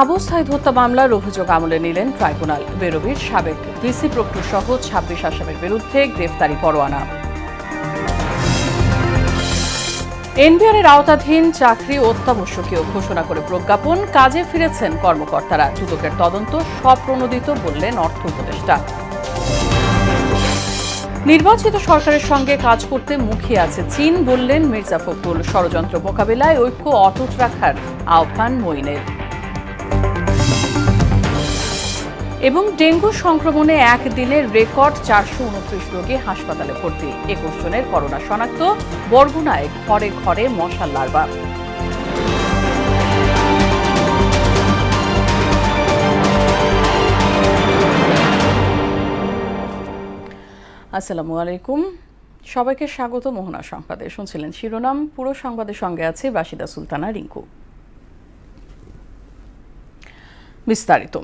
আবু সাইদ হত্যা মামলার অভিযোগ আমলে নিলেন ট্রাইব্যুনাল। বেরোবির সাবেক ভিসি প্রক্টর সহ ২৬ আসামির বিরুদ্ধে গ্রেফতারি পরোয়ানা। এনবিআরের আওতাধীন চাকরি অত্যাবশ্যকীয় ঘোষণা করে প্রজ্ঞাপন, কাজে ফিরেছেন কর্মকর্তারা। দুদকের তদন্ত স্বপ্রণোদিত বললেন অর্থ উপদেষ্টা। নির্বাচিত সরকারের সঙ্গে কাজ করতে মুখিয়ে আছে চীন, বললেন মির্জা ফখরুল। ষড়যন্ত্র মোকাবিলায় ঐক্য অটুট রাখার আহ্বান মঈনের। এবং ডেঙ্গু সংক্রমণে একদিনের রেকর্ড ৪২৯ রোগী হাসপাতালে ভর্তি। ২১ জনের করোনা শনাক্ত। বরগুনায় ঘরে ঘরে মশার লার্ভা। আসসালামু আলাইকুম, সবাইকে স্বাগত মোহনা সংবাদে। শুনছিলেন শিরোনাম, পুরো সংবাদের সঙ্গে আছে রাশিদা সুলতানা রিঙ্কু। বিস্তারিত।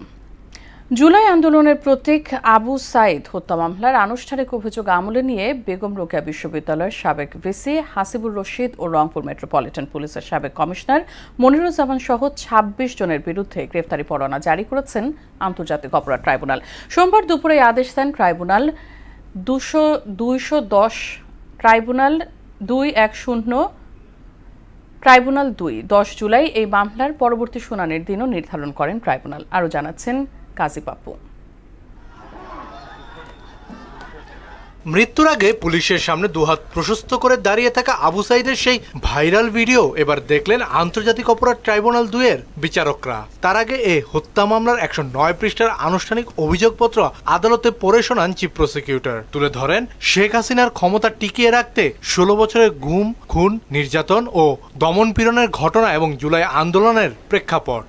জুলাই আন্দোলনের প্রতীক আবু সাইদ হত্যা মামলার আনুষ্ঠানিক অভিযোগ আমলে নিয়ে বেগম রোকেয়া বিশ্ববিদ্যালয়ের সাবেক ভিসি হাসিবুর রশিদ ও রংপুর মেট্রোপলিটন পুলিশের সাবেক কমিশনার মনিরুজ্জামান সহ ২৬ জনের বিরুদ্ধে গ্রেফতারি পরোয়ানা জারি করেছেন আন্তর্জাতিক অপরাধ ট্রাইব্যুনাল। সোমবার দুপুরে আদেশ দেন ট্রাইব্যুনাল ২১০ ট্রাইব্যুনাল ২১০ ট্রাইব্যুনাল ২ জুলাই এই মামলার পরবর্তী শুনানির দিনও নির্ধারণ করেন ট্রাইব্যুনাল। আরও জানাচ্ছেন কাজী পাপ্পু। মৃত্যুর আগে পুলিশের সামনে দুহাত প্রশস্ত করে দাঁড়িয়ে থাকা আবু সাইদের সেই ভাইরাল ভিডিও এবার দেখলেন আন্তর্জাতিক অপরাধ ট্রাইব্যুনাল ২-এর বিচারকরা। তার আগে এই হত্যা মামলার ১০৯ পৃষ্ঠার আনুষ্ঠানিক অভিযোগপত্র আদালতে পড়ে শোনান চিফ প্রসিকিউটর। তুলে ধরেন শেখ হাসিনার ক্ষমতা টিকিয়ে রাখতে ১৬ বছরের গুম, খুন, নির্যাতন ও দমন পীড়নের ঘটনা এবং জুলাই আন্দোলনের প্রেক্ষাপট।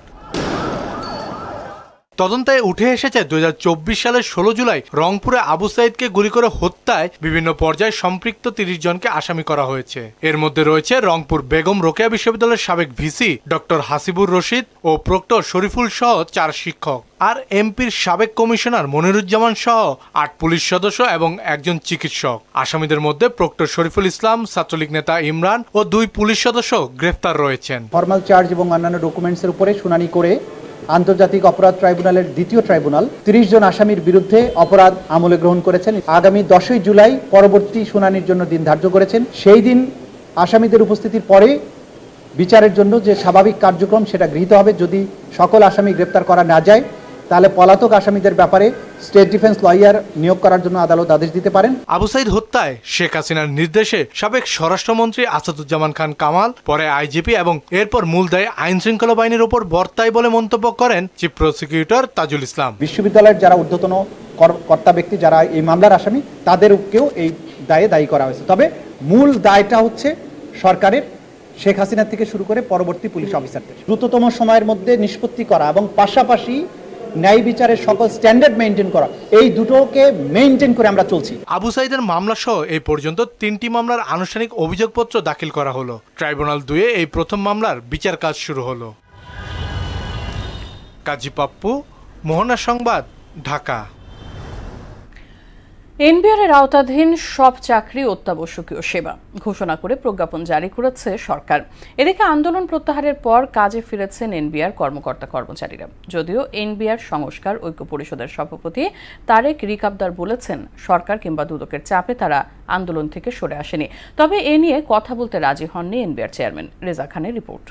তদন্তে উঠে এসেছে ২০২৪ সালের ১৬ জুলাই রংপুরে আবু সাইদকে গুলি করে হত্যায় বিভিন্ন পর্যায়ে সম্পৃক্ত ৩০ জনকে আসামি করা হয়েছে। এর মধ্যে রয়েছে রংপুর বেগম রোকেয়া বিশ্ববিদ্যালয়ের সাবেক ভিসি ডক্টর হাসিবুর রশিদ ও প্রক্টর শরীফুল সহ ৪ শিক্ষক, আর এমপির সাবেক কমিশনার মনিরুজ্জামান সহ ৮ পুলিশ সদস্য এবং একজন চিকিৎসক। আসামিদের মধ্যে প্রক্টর শরীফুল ইসলাম, ছাত্রলীগ নেতা ইমরান ও ২ পুলিশ সদস্য গ্রেফতার রয়েছেন। ফরমাল চার্জ এবং অন্যান্য ডকুমেন্টসের উপরে শুনানি করে আন্তর্জাতিক অপরাধ ট্রাইব্যুনালের দ্বিতীয় ট্রাইব্যুনাল ৩০ জন আসামির বিরুদ্ধে অপরাধ আমলে গ্রহণ করেছেন। আগামী ১০ই জুলাই পরবর্তী শুনানির জন্য দিন ধার্য করেছেন। সেই দিন আসামিদের উপস্থিতির পরে বিচারের জন্য যে স্বাভাবিক কার্যক্রম সেটা গৃহীত হবে। যদি সকল আসামি গ্রেপ্তার করা না যায় তাহলে পলাতক আসামিদের ব্যাপারে স্টেট ডিফেন্স লয়ার নিয়োগ করার জন্য আদালত আদেশ দিতে পারেন। আবু সাইদ হত্যায় শেখ হাসিনার নির্দেশে সাবেক স্বরাষ্ট্রমন্ত্রী আসাদুজ্জামান খান কামাল, পরে আইজিপি এবং এরপর মূল দায় আইন শৃঙ্খলা বাহিনীর উপর বর্তায় বলে মন্তব্য করেন চিফ প্রসিকিউটর তাজুল ইসলাম। বিশ্ববিদ্যালয়ের যারা ঊর্ধ্বতন কর্তা ব্যক্তি যারা এই মামলার আসামি তাদেরকেও এই দায়ে দায়ী করা হয়েছে। তবে মূল দায়টা হচ্ছে সরকারের, শেখ হাসিনা থেকে শুরু করে পরবর্তী পুলিশ অফিসারদের। দ্রুততম সময়ের মধ্যে নিষ্পত্তি করা এবং পাশাপাশি ন্যায় বিচারের সকল স্ট্যান্ডার্ড মেইনটেইন করা, এই দুটোকে মেইনটেইন করে আমরা চলছি। আবু সাইদের মামলা সহ এই পর্যন্ত ৩টি মামলার আনুষ্ঠানিক অভিযোগপত্র দাখিল করা হলো। ট্রাইব্যুনাল ২-এ এই প্রথম মামলার বিচার কাজ শুরু হলো। কাজী পাপ্পু, মোহনা সংবাদ, ঢাকা। এনবিআরের আওতাধীন সব চাকরি অত্যাবশ্যকীয় সেবা ঘোষণা করে প্রজ্ঞাপন জারি করেছে সরকার। এদিকে আন্দোলন প্রত্যাহারের পর কাজে ফিরেছেন এনবিআর কর্মকর্তা কর্মচারীরা। যদিও এনবিআর সংস্কার ঐক্য পরিষদের সভাপতি তারেক রিকাবদার বলেছেন সরকার কিংবা দুদকের চাপে তারা আন্দোলন থেকে সরে আসেনি। তবে এ নিয়ে কথা বলতে রাজি হননি এনবিআর চেয়ারম্যান। রেজা খানের রিপোর্ট।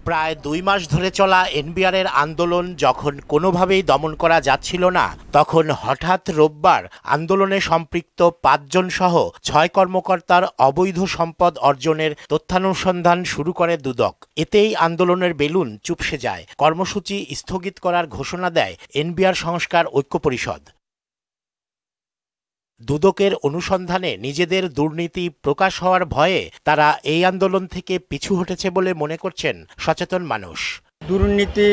প্রায় ২ মাস ধরে চলা এনবিআরের আন্দোলন যখন কোনোভাবেই দমন করা যাচ্ছিল না, তখন হঠাৎ রোববার আন্দোলনে সম্পৃক্ত ৫ জন সহ ৬ কর্মকর্তার অবৈধ সম্পদ অর্জনের তথ্যানুসন্ধান শুরু করে দুদক। এতেই আন্দোলনের বেলুন চুপসে যায়। কর্মসূচি স্থগিত করার ঘোষণা দেয় এনবিআর সংস্কার ঐক্য পরিষদ। দুদকের অনুসন্ধানে নিজেদের দুর্নীতি প্রকাশ হওয়ার ভয়ে তারা এই আন্দোলন থেকে পিছু হটেছে বলে মনে করছেন সচেতন মানুষ। দুর্নীতি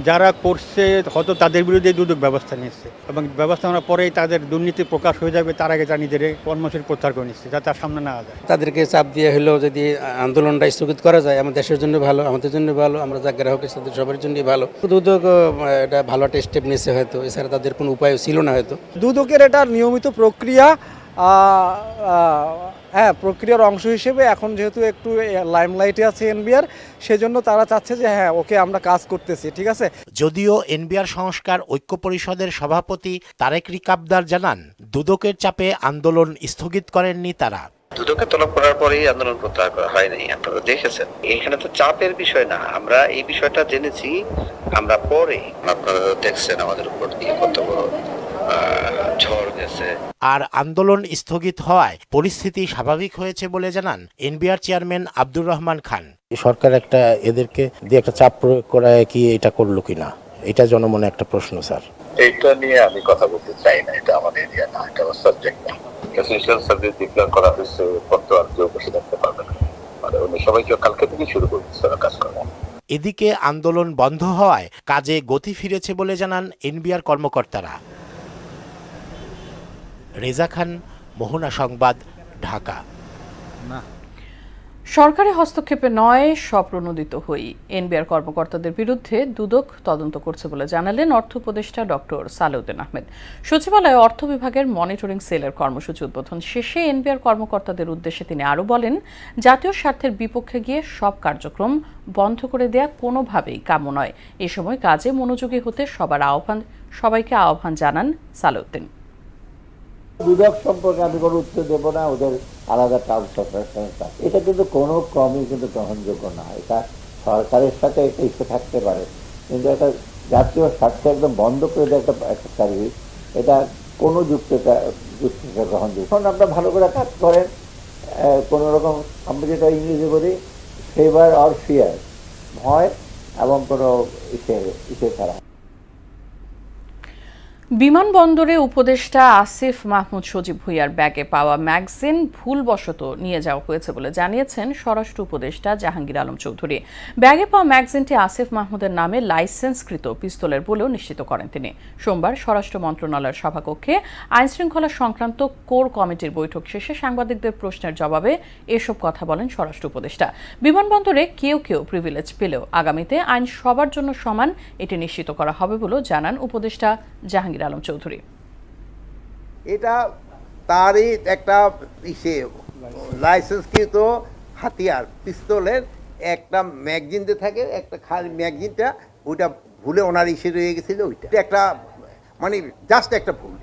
যারা করছে হয়তো তাদের বিরুদ্ধে দুদক ব্যবস্থা নিয়েছে এবং ব্যবস্থা নেওয়ার পরেই তাদের দুর্নীতি প্রকাশ হয়ে যাবে, তার আগে যা নিজেদের কর্মসূচি প্রত্যাহার করে নিচ্ছে যাতে তার সামনে না যায়। তাদেরকে চাপ দিয়ে হলেও যদি আন্দোলনটা স্থগিত করা যায় আমার দেশের জন্য ভালো, আমাদের জন্য ভালো, আমরা যা গ্রাহক তাদের সবার জন্যই ভালো। দুদক এটা ভালো একটা স্টেপ নিয়েছে হয়তো, এছাড়া তাদের কোনো উপায় ছিল না হয়তো। দুদকের এটা নিয়মিত প্রক্রিয়া হ্যাঁ, প্রক্রিয়ার অংশ হিসেবে এখন যেহেতু একটু লাইমলাইটে আছে এনবিআর, সেজন্য তারা চাচ্ছে যে হ্যাঁ ওকে আমরা কাজ করতেছি, ঠিক আছে। যদিও এনবিআর সংস্কার ঐক্য পরিষদের সভাপতি তারেক রিকাবদার জানান, দুদকের চাপে আন্দোলন স্থগিত করেননি তারা। দুদকে তলব করার পরেই আন্দোলন প্রত্যাহার করা হয়নি। আপনারা দেখেছেন, এখানে তো চাপের বিষয় না, আমরা এই বিষয়টা জেনেছি আমরা পরে। আপনারা দেখছেন আমাদের উপর দিয়ে কত বড় ঝড় গেছে। আর আন্দোলন স্থগিত হওয়ায় পরিস্থিতি স্বাভাবিক হয়েছে বলে জানান এনবিআর চেয়ারম্যান আব্দুর রহমান খান। সরকার এদেরকে দিয়ে একটা চাপ প্রয়োগ করায় কি এটা করলো কিনা, এটা জনমনে একটা প্রশ্ন স্যার। এটা নিয়ে আমি কথা বলতে চাই না, এটা আমাদের এরিয়া না, এটা আমার সাবজেক্ট না। এসেনশিয়াল সার্ভিস ডিক্লেয়ার করা হয়েছে, কত আর কেউ বসে থাকতে পারবে না, মানে অন্য সবাইকে কালকে থেকে শুরু করছে কাজ করা। এদিকে আন্দোলন বন্ধ হওয়ায় কাজে গতি ফিরেছে বলে জানান এনবিআর কর্মকর্তারা। রেজা খান, মোহনা সংবাদ, ঢাকা। সরকারি হস্তক্ষেপে নয়, স্বপ্রণোদিত হই। এনবিআর কর্মকর্তাদের বিরুদ্ধে দুদক তদন্ত করছে বলে জানালেন অর্থ উপদেষ্টা ডক্টর সালেউদ্দিন আহমেদ। সচিবালয়ে অর্থ বিভাগের মনিটরিং সেলের কর্মসূচি উদ্বোধন শেষে এনবিআর কর্মকর্তাদের উদ্দেশ্যে তিনি আরও বলেন, জাতীয় স্বার্থের বিপক্ষে গিয়ে সব কার্যক্রম বন্ধ করে দেয়া কোনোভাবেই কাম্য নয়। এ সময় কাজে মনোযোগী হতে সবাইকে আহ্বান জানান সালেউদ্দিন। দুদক সম্পর্কে আমি কোনো উত্তর দেব না, ওদের আলাদা টার্মস অফ রেফারেন্স আছে। এটা কিন্তু কোনো ক্রমেই কিন্তু গ্রহণযোগ্য না। এটা সরকারের সাথে এটা ইস্যু থাকতে পারে, কিন্তু একটা জাতীয় স্বার্থে একদম বন্ধ করে দেয় একটা সার্ভিস, এটা কোনো যুক্তিতে গ্রহণযোগ্য। এখন আপনারা ভালো করে কাজ করেন, কোনো রকম আমরা যেটা ইংরেজি বলি ফেভার অর ফিয়ার, ভয় এবং কোনো ইসে ছাড়া। বিমানবন্দরে উপদেষ্টা আসিফ মাহমুদ সজীব ভুঁইয়ার ব্যাগে পাওয়া ম্যাগাজিন ভুলবশত নিয়ে যাওয়া হয়েছে বলে জানিয়েছেন স্বরাষ্ট্র উপদেষ্টা জাহাঙ্গীর আলম চৌধুরী। ব্যাগে পাওয়া ম্যাগাজিনটি আসিফ মাহমুদের নামে লাইসেন্সকৃত পিস্তলের বলেও নিশ্চিত করেন তিনি। সোমবার স্বরাষ্ট্র মন্ত্রণালয়ের সভাকক্ষে আইনশৃঙ্খলা সংক্রান্ত কোর কমিটির বৈঠক শেষে সাংবাদিকদের প্রশ্নের জবাবে এসব কথা বলেন স্বরাষ্ট্র উপদেষ্টা। বিমানবন্দরে কেউ কেউ প্রিভিলেজ পেলেও আগামীতে আইন সবার জন্য সমান, এটি নিশ্চিত করা হবে বলেও জানান উপদেষ্টা জাহাঙ্গীর আলম চৌধুরী। এটা তারই একটা লাইসেন্সকৃত হাতিয়ার পিস্তলের একটা ম্যাগাজিন দিয়ে থাকে, একটা খালি ম্যাগাজিনটা ওইটা ভুলে ওনার ইসে রয়ে গেছিল, ওইটা একটা মানে জাস্ট একটা ভুল।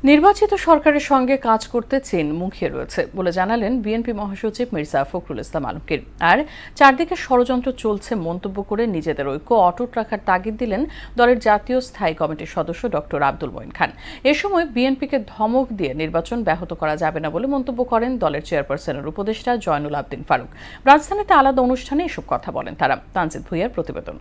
নির্বাচিত সরকারের সঙ্গে কাজ করতে চীন মুখিয়ে রয়েছে বলে জানালেন বিএনপি মহাসচিব মির্জা ফখরুল ইসলাম আলমগীর। আর চারদিকে ষড়যন্ত্র চলছে মন্তব্য করে নিজেদের ঐক্য অটুট রাখার তাগিদ দিলেন দলের জাতীয় স্থায়ী কমিটির সদস্য ডক্টর আব্দুল মঈন খান। এ সময় বিএনপিকে ধমক দিয়ে নির্বাচন ব্যাহত করা যাবে না বলে মন্তব্য করেন দলের চেয়ারপারসনের উপদেষ্টা জয়নুল আবদিন ফারুক। রাজধানীতে আলাদা অনুষ্ঠানে এসব কথা বলেন তারা। তানজিদ ভুঁইয়ার প্রতিবেদন।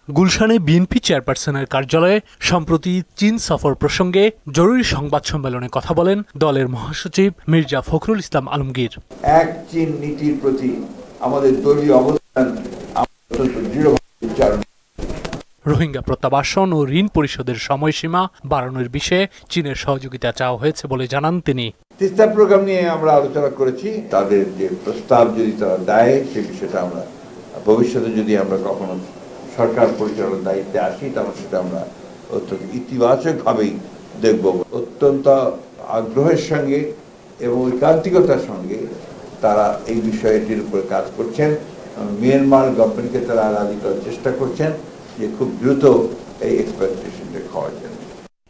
গুলশানে বিএনপি চেয়ারপারসনের কার্যালয়ে সম্প্রতি চীন সফর প্রসঙ্গে জরুরি সংবাদ সম্মেলনে কথা বলেন দলের মহাসচিব মির্জা ফখরুল ইসলাম আলমগীর। এক চীন নীতির প্রতি আমাদের দলীয় অবস্থান রোহিঙ্গা প্রত্যাবাসন ও ঋণ পরিশোধের সময়সীমা বাড়ানোর বিষয়ে চীনের সহযোগিতা চাওয়া হয়েছে বলে জানান তিনি। তিস্তা প্রোগ্রাম নিয়ে আমরা আলোচনা করেছি, তাদের যে প্রস্তাব যদি তারা দেয় সে বিষয়টা আমরা ভবিষ্যতে যদি আমরা কখনো সরকার পরিচালনার দায়িত্বে আসি তাহলে সেটা আমরা অত্যন্ত ইতিবাচকভাবেই দেখব। অত্যন্ত আগ্রহের সঙ্গে এবং ঐকান্তিকতার সঙ্গে তারা এই বিষয়টির উপরে কাজ করছেন। মিয়ানমার গভর্নমেন্টকে তারা রাজি করার চেষ্টা করছেন যে খুব দ্রুত এই এক্সপেক্টেশনটা খাওয়ার জন্য।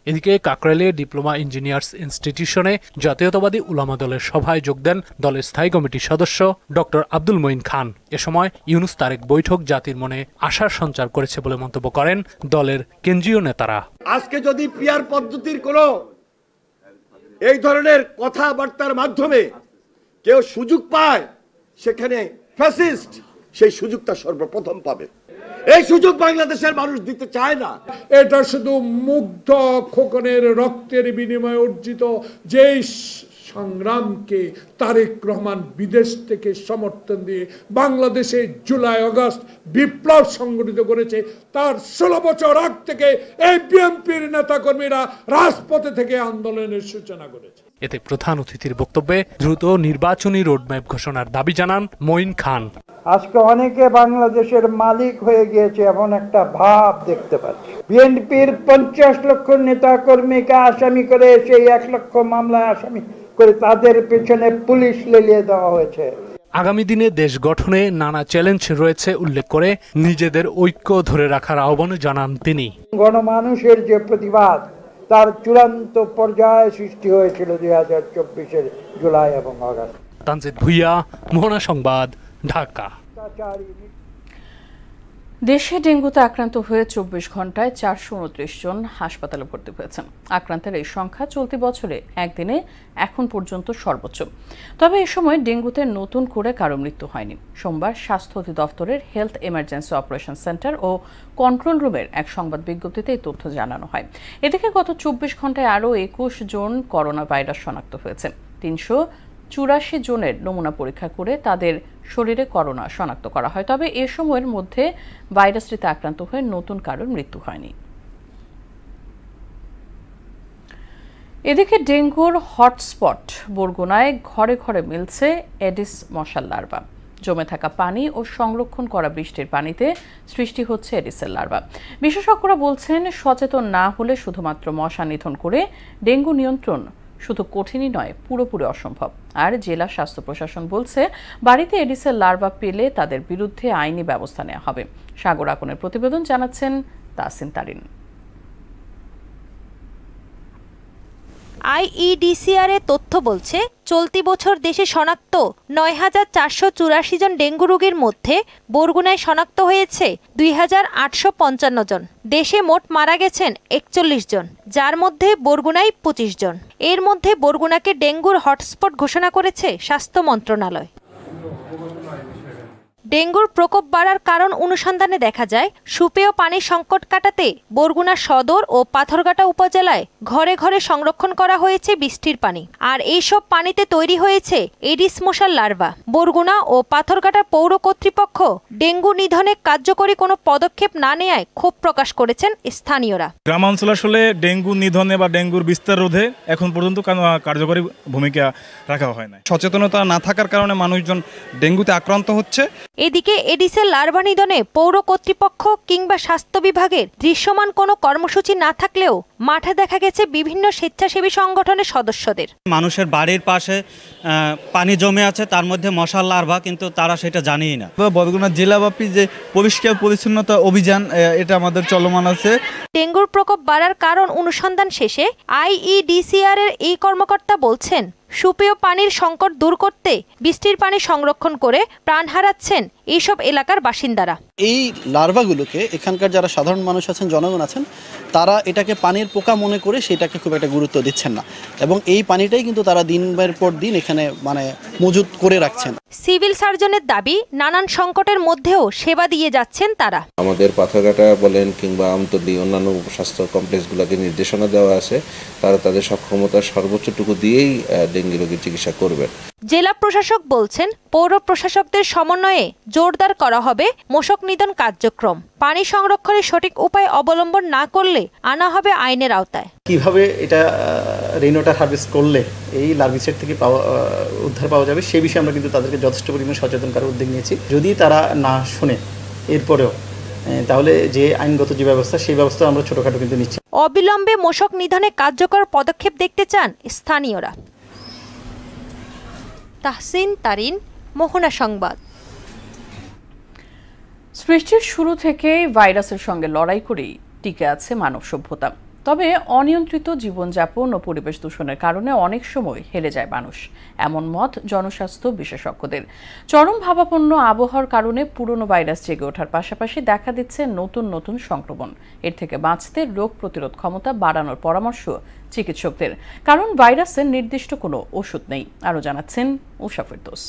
এদিকে কাকরাইলে ডিপ্লোমা ইঞ্জিনিয়ার্স ইনস্টিটিউশনে জাতীয়তাবাদী উলামা দলের সভায় যোগ দেন দলের স্থায়ী কমিটির সদস্য ডক্টর আব্দুল মঈন খান। এ সময় ইউনুস তারেক বৈঠক জাতির মনে আশার সঞ্চার করেছে বলে মন্তব্য করেন দলের কেন্দ্রীয় নেতারা। আজকে যদি পিয়ার পদ্ধতির কোন এই ধরনের কথাবার্তার মাধ্যমে কেউ সুযোগ পায়, সেখানে ফ্যাসিস্ট সেই সুযোগটা সর্বপ্রথম পাবে। এই সুযোগ বাংলাদেশের মানুষ দিতে চায় না। এটা শুধু মুগ্ধ খোকনের রক্তের বিনিময়ে অর্জিত যে সংগ্রামকে তারেক রহমান বিদেশ থেকে সমর্থন দিয়ে বাংলাদেশে জুলাই আগস্ট বিপ্লব সংগঠিত করেছে, তার 16 বছর আগ থেকে এই বিএনপির নেতাকর্মীরা রাজপথে থেকে আন্দোলনের সূচনা করেছে। এতে প্রধান অতিথির বক্তব্যে দ্রুত নির্বাচনী রোডম্যাপ ঘোষণার দাবি জানান মঈন খান। আজকে অনেকে বাংলাদেশের মালিক হয়ে গিয়েছে এমন একটা ভাব দেখতে পাচ্ছি। বিএনপির 50 লক্ষ নেতা কর্মীকে আসামি করে সেই 1 লক্ষ মামলায় আসামি করে তাদের পেছনে পুলিশ লেলিয়ে দেওয়া হয়েছে। আগামী দিনে দেশ গঠনে নানা চ্যালেঞ্জ রয়েছে উল্লেখ করে নিজেদের ঐক্য ধরে রাখার আহ্বান জানান তিনি। গণমানুষের যে প্রতিবাদ তার চূড়ান্ত পর্যায়ে সৃষ্টি হয়েছিল 2024-এর জুলাই এবং আগস্ট। তানজিদ ভুইয়া, মোহনা সংবাদ, ঢাকা। দেশে ডেঙ্গুতে আক্রান্ত হয়ে 24 ঘন্টায় 429 জন হাসপাতালে ভর্তি হয়েছেন। আক্রান্তের এই সংখ্যা চলতি বছরে একদিনে এখন পর্যন্ত সর্বোচ্চ। তবে এ সময় ডেঙ্গুতে নতুন করে কারো মৃত্যু হয়নি। সোমবার স্বাস্থ্য অধিদপ্তরের হেলথ এমার্জেন্সি অপারেশন সেন্টার ও কন্ট্রোল রুমের এক সংবাদ বিজ্ঞপ্তিতে এই তথ্য জানানো হয়। এদিকে গত 24 ঘন্টায় আরও 21 জন করোনা ভাইরাস শনাক্ত হয়েছে। 384 জনের নমুনা পরীক্ষা করে তাদের শরীরে করোনা শনাক্ত করা হয়। তবে এ সময়ের মধ্যে ভাইরাসটিতে আক্রান্ত হয়ে নতুন কারোর মৃত্যু হয়নি। এদিকে ডেঙ্গুর হটস্পট বরগুনায় ঘরে ঘরে মিলছে এডিস মশার লার্ভা। জমে থাকা পানি ও সংরক্ষণ করা বৃষ্টির পানিতে সৃষ্টি হচ্ছে এডিসের লার্ভা। বিশেষজ্ঞরা বলছেন, সচেতন না হলে শুধুমাত্র মশা নিধন করে ডেঙ্গু নিয়ন্ত্রণ শুধু কঠিনই নয়, পুরোপুরি অসম্ভব। আর জেলা স্বাস্থ্য প্রশাসন বলছে, বাড়িতে এডিসের লার্ভা পেলে তাদের বিরুদ্ধে আইনি ব্যবস্থা নেওয়া হবে। সাগর আকনের প্রতিবেদন জানাচ্ছেন তাসিন তারিন। আইইডিসিআর এর তথ্য বলছে, চলতি বছর দেশে শনাক্ত ৯,৪৮৪ জন ডেঙ্গু রোগীর মধ্যে বরগুনায় শনাক্ত হয়েছে ২,৮৫৫ জন। দেশে মোট মারা গেছেন ৪১ জন, যার মধ্যে বরগুনায় ২৫ জন। এর মধ্যে বরগুনাকে ডেঙ্গুর হটস্পট ঘোষণা করেছে স্বাস্থ্য মন্ত্রণালয়। ডেঙ্গুর প্রকোপ বাড়ার কারণ অনুসন্ধানে দেখা যায়, সুপেয় পানির সংকট কাটাতে বরগুনা সদর ও পাথরঘাটা উপজেলায় ঘরে ঘরে সংরক্ষণ করা হয়েছে বৃষ্টির পানি। আর এইসব পানিতে তৈরি হয়েছে এডিস মশার লার্ভা। বরগুনা ও পাথরঘাটার পৌর কর্তৃপক্ষ ডেঙ্গু নিধনে কার্যকরী কোনো পদক্ষেপ না নেয়ায় ক্ষোভ প্রকাশ করেছেন স্থানীয়রা। গ্রামাঞ্চলে আসলে ডেঙ্গু নিধনে বা ডেঙ্গুর বিস্তার রোধে এখন পর্যন্ত কার্যকরী ভূমিকা রাখা হয় না। সচেতনতা না থাকার কারণে মানুষজন ডেঙ্গুতে আক্রান্ত হচ্ছে। এদিকে এডিসের লার্ভা নিধনে পৌর কর্তৃপক্ষ কিংবা স্বাস্থ্য বিভাগের দৃশ্যমান কোনো কর্মসূচি না থাকলেও মাঠে দেখা গেছে বিভিন্ন স্বেচ্ছাসেবী সংগঠনের সদস্যদের। মানুষের বাড়ির পাশে পানি জমে আছে, তার মধ্যে মশার লার্ভা, কিন্তু তারা সেটা জানেই না। বরগুনা জেলাব্যাপী যে পরিষ্কার পরিচ্ছন্নতা অভিযান, এটা আমাদের চলমান আছে। ডেঙ্গুর প্রকোপ বাড়ার কারণ অনুসন্ধান শেষে আইইডিসিআর এর এই কর্মকর্তা বলছেন, সুপেয় পানির সংকট দূর করতে বৃষ্টির পানি সংরক্ষণ করে প্রাণ হারাচ্ছেন এইসব এলাকার বাসিন্দারা। এই লার্ভাগুলোকে এখানকার যারা সাধারণ মানুষ আছেন, জনগণ আছেন, তারা এটাকে পানির পোকা মনে করে সেটাকে খুব একটা গুরুত্ব দিচ্ছেন না, এবং এই পানিটাই কিন্তু তারা দিনের পর দিন এখানে মজুত করে রাখছেন। সিভিল সার্জনের দাবি, নানান সংকটের মধ্যেও সেবা দিয়ে যাচ্ছেন তারা। আমাদের পাথরঘাটা বলেন কিংবা আমতলী অন্যান্য স্বাস্থ্য কমপ্লেক্সগুলোকে নির্দেশনা দেওয়া আছে, তারা তাদের সক্ষমতার সর্বোচ্চটুকু দিয়েই ডেঙ্গি রোগীর চিকিৎসা করবেন। জেলা প্রশাসক বলছেন, পৌর প্রশাসকদের সমন্বয়ে জোরদার করা হবে মশক নিধন কার্যক্রম। পানি সংরক্ষণের সঠিক উপায় অবলম্বন না করলে আনা হবে আইনের আওতায়। কিভাবে এটা রেইনওয়াটার হারভেস্ট করলে এই লার্ভিসেট থেকে উদ্ধার পাওয়া যাবে, সেই বিষয়ে আমরা কিন্তু তাদেরকে যথেষ্ট পরিমাণে সচেতন করার উদ্যোগ নিয়েছি। যদি তারা না শুনে এরপরেও, তাহলে যে আইনগত যে ব্যবস্থা, সেই ব্যবস্থা আমরা ছোটখাটো কিন্তু নিচ্ছি। অবিলম্বে মশক নিধনে কার্যকর পদক্ষেপ দেখতে চান স্থানীয়রা। তাহসিন তারিন, মোহনা সংবাদ। সৃষ্টির শুরু থেকেই ভাইরাসের সঙ্গে লড়াই করেই টিকে আছে মানব সভ্যতা। তবে অনিয়ন্ত্রিত জীবনযাপন ও পরিবেশ দূষণের কারণে অনেক সময় হেরে যায় মানুষ, এমন মত জনস্বাস্থ্য বিশেষজ্ঞদের। চরম ভাবাপন্ন আবহাওয়ার কারণে পুরনো ভাইরাস জেগে ওঠার পাশাপাশি দেখা দিচ্ছে নতুন নতুন সংক্রমণ। এর থেকে বাঁচতে রোগ প্রতিরোধ ক্ষমতা বাড়ানোর পরামর্শ চিকিৎসকদের, কারণ ভাইরাসের নির্দিষ্ট কোনো ওষুধ নেই। আরও জানাচ্ছেন উষা ফেরদৌস।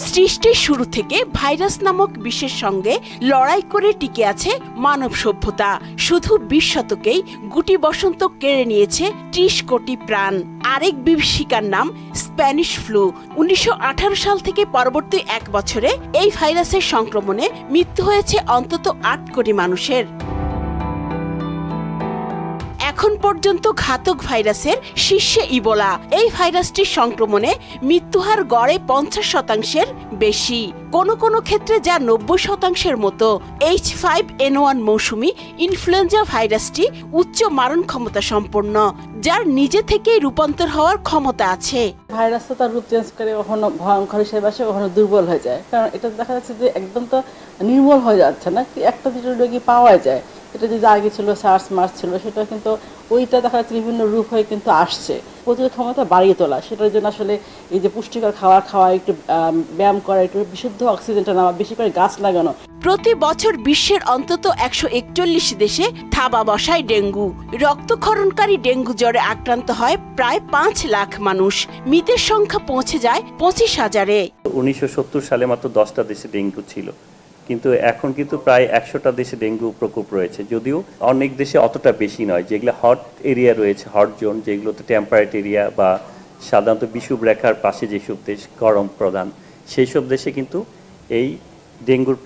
সৃষ্টির শুরু থেকে ভাইরাস নামক বিষের সঙ্গে লড়াই করে টিকে আছে মানব সভ্যতা। শুধু 20 শতকেই গুটি বসন্ত কেড়ে নিয়েছে 30 কোটি প্রাণ। আরেক বিভীষিকার নাম স্প্যানিশ ফ্লু। 1918 সাল থেকে পরবর্তী 1 বছরে এই ভাইরাসের সংক্রমণে মৃত্যু হয়েছে অন্তত 8 কোটি মানুষের। এখন পর্যন্ত ঘাতক ভাইরাসের শীর্ষে ইবোলা। এই ভাইরাসটির সংক্রমণে মৃত্যুহার গড়ে 50% বেশি, কোনো কোনো ক্ষেত্রে যা 90% মতো। H5N1 মৌসুমী ইনফ্লুয়েঞ্জা ভাইরাসটি উচ্চ মারণ ক্ষমতা সম্পন্ন, যার নিজে থেকেই রূপান্তর হওয়ার ক্ষমতা আছে। ভাইরাস তো তার রূপ চেঞ্জ করে কখনো ভয়ঙ্কর হিসেবে আসে, কখনো দুর্বল হয়ে যায়। কারণ এটা দেখা যাচ্ছে যে একদম তো নির্মূল হয়ে যাচ্ছে না, একটা দুটো রোগী পাওয়া যায়। এটা যে আগে ছিল সার্স মার্স ছিল, সেটা কিন্তু ওইটা দেখা যাচ্ছে বিভিন্ন রূপ হয়ে কিন্তু আসছে। প্রতিরোধ ক্ষমতা বাড়িয়ে তোলা, সেটার জন্য আসলে এই যে পুষ্টিকর খাবার খাওয়া, একটু ব্যায়াম করা, একটু বিশুদ্ধ অক্সিজেনটা নেওয়া, বেশি করে গাছ লাগানো। প্রতি বছর বিশ্বের অন্তত 141 দেশে থাবা বসায় ডেঙ্গু। রক্তক্ষরণকারী ডেঙ্গু জ্বরে আক্রান্ত হয় প্রায় 5 লাখ মানুষ। মৃতের সংখ্যা পৌঁছে যায় 25,000-এ। 1970 সালে মাত্র 10টা দেশে ডেঙ্গু ছিল, কিন্তু এখন কিন্তু প্রায় 100টা দেশে ডেঙ্গু প্রকোপ রয়েছে। যদিও অনেক দেশে অতটা বেশি নয়। যেগুলো হট এরিয়া রয়েছে, হট জোন, যেগুলোতে টেম্পারেট এরিয়া বা সাধারণত বিষুব রেখার পাশে যেসব দেশ গরম প্রধান, সেই সব দেশে কিন্তু এই ডেঙ্গুর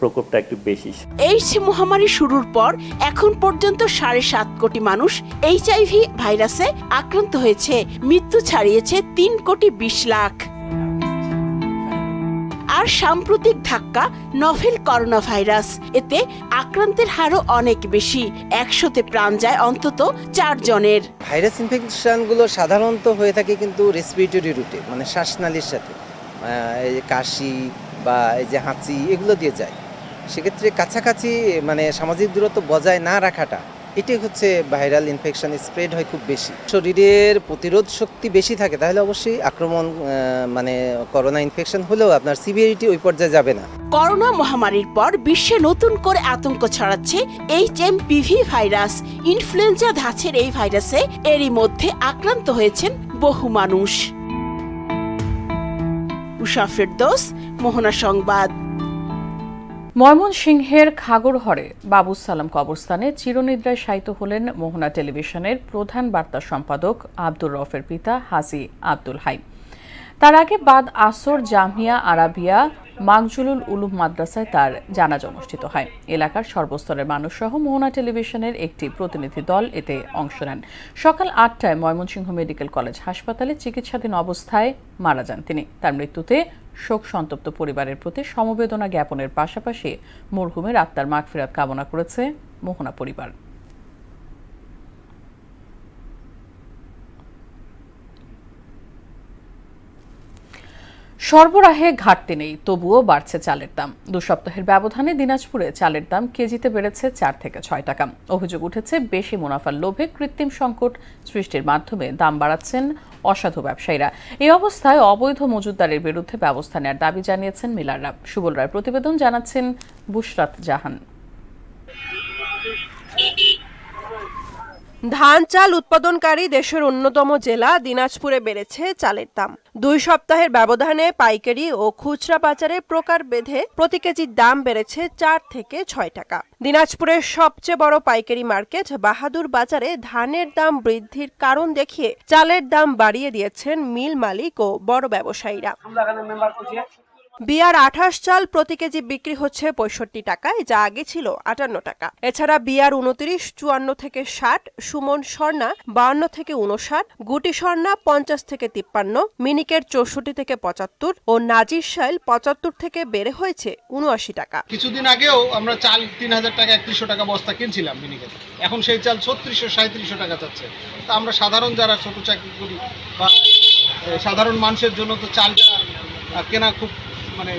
প্রকোপটা একটু বেশি। এইডস মহামারী শুরুর পর এখন পর্যন্ত 7.5 কোটি মানুষ HIV ভাইরাসে আক্রান্ত হয়েছে। মৃত্যু ছাড়িয়েছে 3,20 লাখ। আর সাম্প্রতিক ধাক্কা নভেল করোনা ভাইরাস। এতে আক্রান্তের হারও অনেক বেশি। 100তে প্রাণ যায় অন্তত 4 জনের। ভাইরাস ইনফেকশনগুলো সাধারণত হয়ে থাকে কিন্তু রেসপিরেটরি রুটে, মানে শ্বাসনালীর সাথে, এই যে কাশি বা এই যে হাঁচি, এগুলো দিয়ে যায়। সেক্ষেত্রে কাছাকাছি মানে সামাজিক দূরত্ব বজায় না রাখাটা, এটাই হচ্ছে ভাইরাল ইনফেকশন স্প্রেড হয় খুব বেশি। শরীরের প্রতিরোধ শক্তি বেশি থাকে, তাহলে অবশ্যই আক্রমণ মানে করোনা ইনফেকশন হলেও আপনার সিভিয়ারিটি ওই পর্যায়ে যাবে না। করোনা মহামারীর পর বিশ্বে নতুন করে আতঙ্ক ছড়াচ্ছে HMPV ভাইরাস। ইনফ্লুয়েঞ্জা ধাঁচের এই ভাইরাসে এরই মধ্যে আক্রান্ত হয়েছেন বহু মানুষ। উষা ফেরদৌস, মোহনা সংবাদ। ময়মনসিংহের খাগড়হরে বাবুস সালাম কবরস্থানে চিরনিদ্রায় শায়িত হলেন মোহনা টেলিভিশনের প্রধান বার্তা সম্পাদক আব্দুর রফের পিতা হাজী আব্দুল হাই। তার আগে বাদ আসর জামিয়া আরাবিয়া মাকজুলুল উলুম মাদ্রাসায় তার জানাজা অনুষ্ঠিত হয়। এলাকার সর্বস্তরের মানুষ সহ মোহনা টেলিভিশনের একটি প্রতিনিধি দল এতে অংশ নেন। সকাল 8টায় ময়মনসিংহ মেডিকেল কলেজ হাসপাতালে চিকিৎসাধীন অবস্থায় মারা যান তিনি। তার মৃত্যুতে শোক সন্তপ্ত পরিবারের প্রতি সমবেদনা জ্ঞাপনের পাশাপাশি মরহুমের আত্মার মাগফিরাত কামনা করেছে মোহনা পরিবার। সরবরাহে ঘাটতি নেই, তবুও বাড়ছে চালের দাম। 2 সপ্তাহের ব্যবধানে দিনাজপুরে চালের দাম কেজিতে বেড়েছে 4 থেকে 6 টাকা। অভিযোগ উঠেছে বেশি মুনাফার লোভে কৃত্রিম সংকট সৃষ্টির মাধ্যমে দাম বাড়াচ্ছেন অসাধু ব্যবসায়ীরা। এই অবস্থায় অবৈধ মজুতদারের বিরুদ্ধে ব্যবস্থা নেওয়ার দাবি জানিয়েছেন মিলাররা। সুবল রায় প্রতিবেদন, জানাচ্ছেন বুশরাত জাহান। ধান চাল উৎপাদনকারী দেশের অন্যতম জেলা দিনাজপুরে বেড়েছে চালের দাম। 2 সপ্তাহের ব্যবধানে পাইকারি ও খুচরা বাজারে প্রকারভেদে প্রতি কেজির দাম বেড়েছে 4 থেকে 6 টাকা। দিনাজপুরের সবচেয়ে বড় পাইকারি মার্কেট বাহাদুর বাজারে ধানের দাম বৃদ্ধির কারণ দেখিয়ে চালের দাম বাড়িয়ে দিয়েছেন মিল মালিক ও বড় ব্যবসায়ীরা। বিয়ার 28 চাল প্রতি কেজি বিক্রি হচ্ছে 65 টাকায়, যা আগে ছিল 58 টাকা। এছাড়া বিয়ার 29, 54 থেকে 60, সুমন স্বর্ণা 52 থেকে 59, গুটি স্বর্ণা 50 থেকে 53, মিনিকের 64 থেকে 75 ও নাজির শাইল 75 থেকে বেড়ে হয়েছে 79 টাকা। কিছুদিন আগেও আমরা চাল 3000 টাকা 3100 টাকা বস্তা কিনছিলাম মিনিকের, এখন সেই চাল 3600 3700 টাকা যাচ্ছে। তা আমরা সাধারণ যারা ছোট চাকরি করি বা সাধারণ মানুষের জন্য তো চালটা কেনা খুব মানে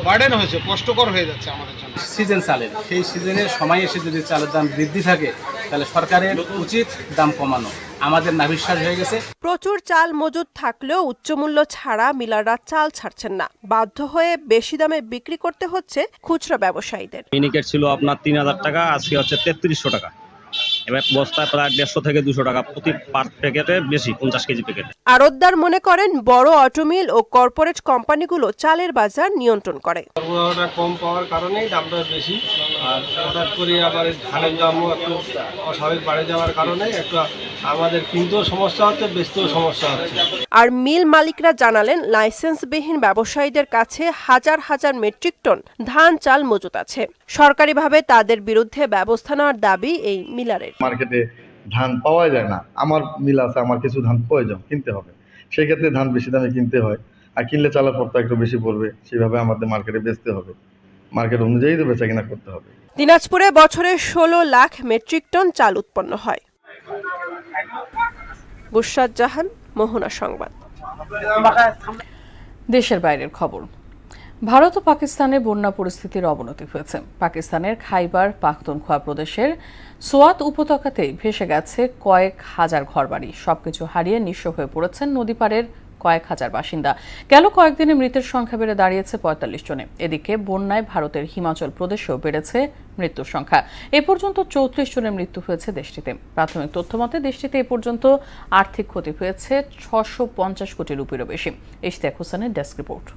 বার্ডেন হয়েছে, কষ্টকর হয়ে যাচ্ছে আমাদের জন্য। সিজন চালের সেই সিজনের সময় এসে যদি চালের দাম বৃদ্ধি থাকে, তাহলে সরকারের উচিত দাম কমানো। আমাদের নাভিশ্বাস হয়ে গেছে। প্রচুর চাল মজুদ থাকলেও উচ্চমূল্য ছাড়া মিলাররা চাল ছাড়ছেন না। বাধ্য হয়ে বেশি দামে বিক্রি করতে হচ্ছে খুচরা ব্যবসায়ীদের। মিনিকেট ছিল আপনার 3000 টাকা, আজকে হচ্ছে 3300 টাকা। এবার বস্তায় প্রায় 150 থেকে 200 টাকা প্রতি পার প্যাকেটে, বেশি 50 কেজি প্যাকেট। আড়তদার মনে করেন বড় অটোমিল ও কর্পোরেট কোম্পানিগুলো চালের বাজার নিয়ন্ত্রণ করে। সরবরাহটা কম পাওয়ার কারণেই দামটা বেশি, আর হঠাৎ করে আবার ধানের দামও একটু অস্বাভাবিক বেড়ে যাওয়ার কারণে একটু আমাদের কিনতেও সমস্যা হচ্ছে, বেচতেও সমস্যা হচ্ছে। আর মিল মালিকরা জানালেন লাইসেন্সবিহীন ব্যবসায়ীদের কাছে হাজার হাজার মেট্রিক টন ধান চাল মজুত আছে। সরকারিভাবে তাদের বিরুদ্ধে ব্যবস্থা নেওয়ার দাবি এই মিলারের। মার্কেটে ধান পাওয়া যায় না, আমার মিল আছে, আমার কিছু ধান প্রয়োজন, কিনতে হবে, সেই ক্ষেত্রে ধান বেশি দামে কিনতে হয়, আর কিনলে চালের পড়তা একটু বেশি পড়বে, সেভাবে আমাদের মার্কেটে বেচতে হবে, মার্কেট অনুযায়ী তো বেচা কিনা করতে হবে। দিনাজপুরে বছরে 16 লাখ মেট্রিক টন চাল উৎপন্ন হয়। বুশরাত জাহান, মোহনা সংবাদ। দেশের বাইরের খবর। ভারত ও পাকিস্তানে বন্যা পরিস্থিতির অবনতি হয়েছে। পাকিস্তানের খাইবার পাখতুনখোয়া প্রদেশের সোয়াত উপত্যকাতে ভেসে গেছে কয়েক হাজার ঘরবাড়ি। সবকিছু হারিয়ে নিঃস্ব হয়ে পড়েছেন নদী পাড়ের কয়েক হাজার বাসিন্দা। গেল কয়েকদিনে মৃতের সংখ্যা বেড়ে দাঁড়িয়েছে 45 জনে। এদিকে বন্যায় ভারতের হিমাচল প্রদেশেও বেড়েছে মৃত্যুর সংখ্যা। এ পর্যন্ত 34 জনের মৃত্যু হয়েছে দেশটিতে। প্রাথমিক তথ্যমতে দেশটিতে এ পর্যন্ত আর্থিক ক্ষতি হয়েছে 650 কোটি রুপিরও বেশি। ইশতিয়াক হোসেনের ডেস্ক রিপোর্ট।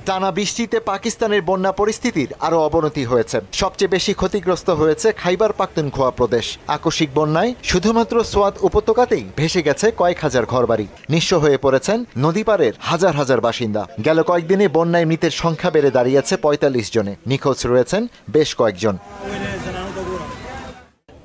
টানা বৃষ্টিতে পাকিস্তানের বন্যা পরিস্থিতির আরও অবনতি হয়েছে। সবচেয়ে বেশি ক্ষতিগ্রস্ত হয়েছে খাইবার পাখতুনখোয়া প্রদেশ। আকস্মিক বন্যায় শুধুমাত্র সোয়াত উপত্যকাতেই ভেসে গেছে কয়েক হাজার ঘরবাড়ি। নিঃস্ব হয়ে পড়েছেন নদীপাড়ের হাজার হাজার বাসিন্দা। গেল কয়েকদিনে বন্যায় মৃতের সংখ্যা বেড়ে দাঁড়িয়েছে 45 জনে। নিখোঁজ রয়েছেন বেশ কয়েকজন।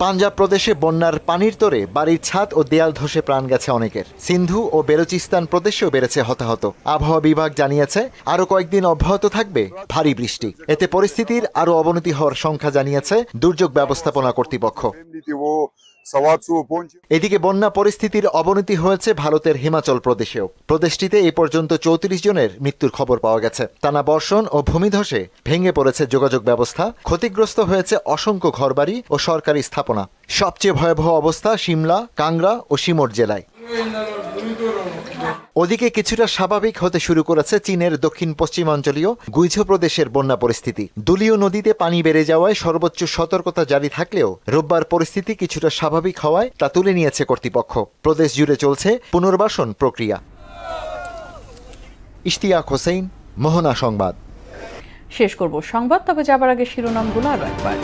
পাঞ্জাব প্রদেশে বন্যার পানির তোরে বাড়ির ছাদ ও দেয়াল ধসে প্রাণ গেছে অনেকের। সিন্ধু ও বেলুচিস্তান প্রদেশেও বেড়েছে হতাহত। আবহাওয়া বিভাগ জানিয়েছে আরও কয়েকদিন অব্যাহত থাকবে ভারী বৃষ্টি। এতে পরিস্থিতির আরও অবনতি হওয়ার সংখ্যা জানিয়েছে দুর্যোগ ব্যবস্থাপনা কর্তৃপক্ষ। এদিকে বন্যা পরিস্থিতির অবনতি হয়েছে ভারতের হিমাচল প্রদেশেও। প্রদেশটিতে এ পর্যন্ত 34 জনের মৃত্যুর খবর পাওয়া গেছে। টানা বর্ষণ ও ভূমিধসে ভেঙে পড়েছে যোগাযোগ ব্যবস্থা, ক্ষতিগ্রস্ত হয়েছে অসংখ্য ঘরবাড়ি ও সরকারি স্থাপনা। সবচেয়ে ভয়াবহ অবস্থা সিমলা, কাংড়া ও সিমোর জেলায়। ওদিকে কিছুটা স্বাভাবিক হতে শুরু করেছে চীনের দক্ষিণ পশ্চিমাঞ্চলীয় গুইঝো প্রদেশের বন্যা পরিস্থিতি। দুলিও নদীতে পানি বেড়ে যাওয়ায় সর্বোচ্চ সতর্কতা জারি থাকলেও রোববার পরিস্থিতি কিছুটা স্বাভাবিক হওয়ায় তা তুলে নিয়েছে কর্তৃপক্ষ। প্রদেশ জুড়ে চলছে পুনর্বাসন প্রক্রিয়া। ইশতিয়াক হোসেন, মোহনা সংবাদ। শেষ করব সংবাদ, তবে যাবার আগে শিরোনামগুলো আরো একবার।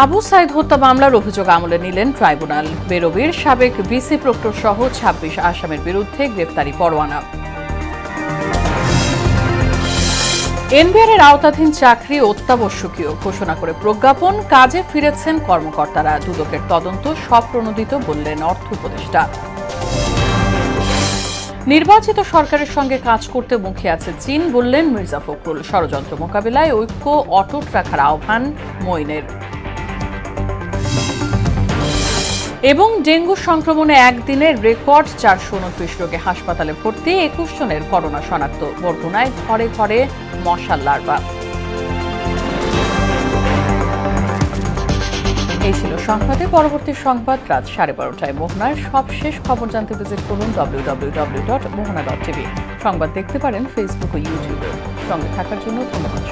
আবু সাইদ হত্যা মামলার অভিযোগ আমলে নিলেন ট্রাইব্যুনাল। বেরোবির সাবেক ভিসি প্রক্টর সহ 26 আসামির বিরুদ্ধে গ্রেফতারি পরোয়ানা। এনবিআর এর আওতাধীন চাকরি অত্যাবশ্যকীয় ঘোষণা করে প্রজ্ঞাপন। কাজে ফিরেছেন কর্মকর্তারা। দুদকের তদন্ত স্বপ্রণোদিত বললেন অর্থ উপদেষ্টা। নির্বাচিত সরকারের সঙ্গে কাজ করতে মুখে আছে চীন, বললেন মির্জা ফখরুল। ষড়যন্ত্র মোকাবিলায় ঐক্য অটুট রাখার আহ্বান মঈনের। এবং ডেঙ্গু সংক্রমণে একদিনে রেকর্ড 429 রোগে হাসপাতালে ভর্তি। 21 জনের করোনা শনাক্ত। বরগুনায় ঘরে ঘরে মশার লার্ভা। এই ছিল সংবাদে। পরবর্তী সংবাদ রাত 12:30টায়। মোহনার সবশেষ খবর জানতে ভিজিট করুন www.mohana.tv। সংবাদ দেখতে পারেন ফেসবুক ও ইউটিউবে। সঙ্গে থাকার জন্য ধন্যবাদ।